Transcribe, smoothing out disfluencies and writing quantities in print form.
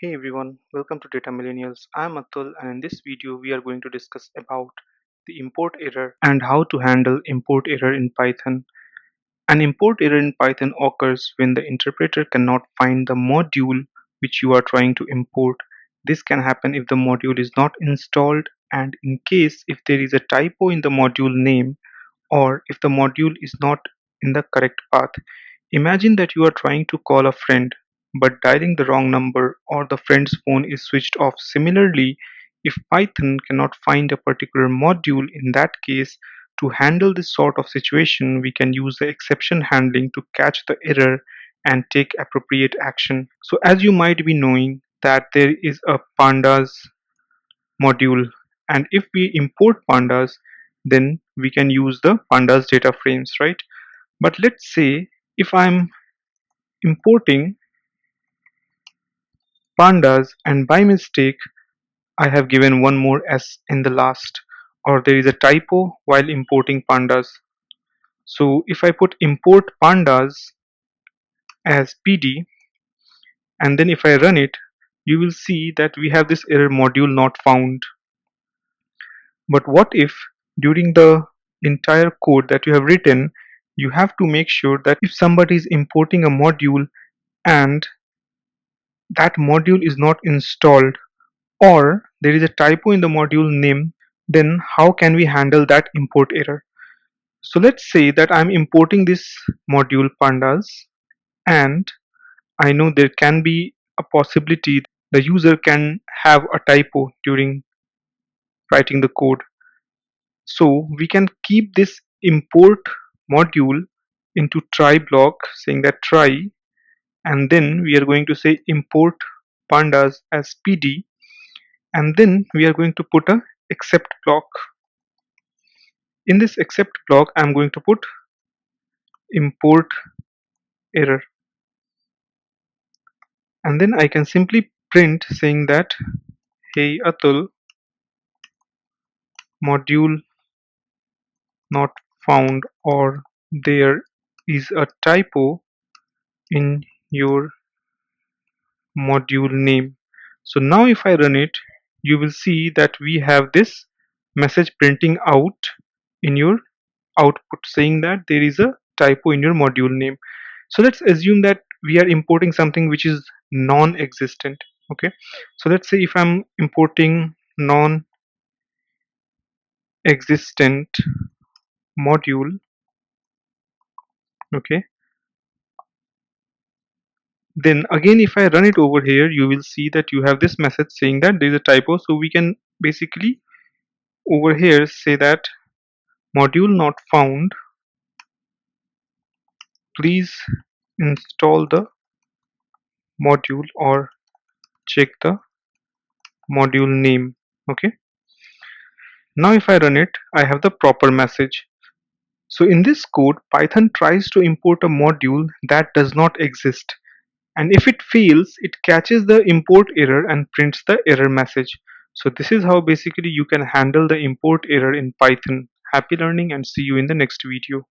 Hey everyone, welcome to Data Millennials. I'm Atul, and in this video we are going to discuss about the import error and how to handle import error in Python. An import error in Python occurs when the interpreter cannot find the module which you are trying to import. This can happen if the module is not installed and in case if there is a typo in the module name or if the module is not in the correct path. Imagine that you are trying to call a friend but dialing the wrong number or the friend's phone is switched off. Similarly, if Python cannot find a particular module, in that case, to handle this sort of situation, we can use the exception handling to catch the error and take appropriate action. So as you might be knowing that there is a pandas module, and if we import pandas, then we can use the pandas data frames, right? But let's say if I'm importing pandas and by mistake I have given one more s in the last, or there is a typo while importing pandas. So if I put import pandas as pd and then if I run it, you will see that we have this error module not found. But what if during the entire code that you have written, you have to make sure that if somebody is importing a module and that module is not installed or there is a typo in the module name, then how can we handle that import error? So let's say that I'm importing this module pandas and I know there can be a possibility the user can have a typo during writing the code. So we can keep this import module into try block saying that try, and then we are going to say import pandas as pd, and then we are going to put a except block. In this except block I'm going to put import error, and then I can simply print saying that hey Atul, module not found, or there is a typo in your module name. So now if I run it, you will see that we have this message printing out in your output saying that there is a typo in your module name. So let's assume that we are importing something which is non-existent. Okay, so let's say if I'm importing non-existent module, okay, then again if I run it over here, you will see that you have this message saying that there is a typo. So we can basically over here say that module not found, please install the module or check the module name. Okay, now if I run it, I have the proper message. So in this code, Python tries to import a module that does not exist, and if it fails, it catches the import error and prints the error message. So this is how basically you can handle the import error in Python. Happy learning and see you in the next video.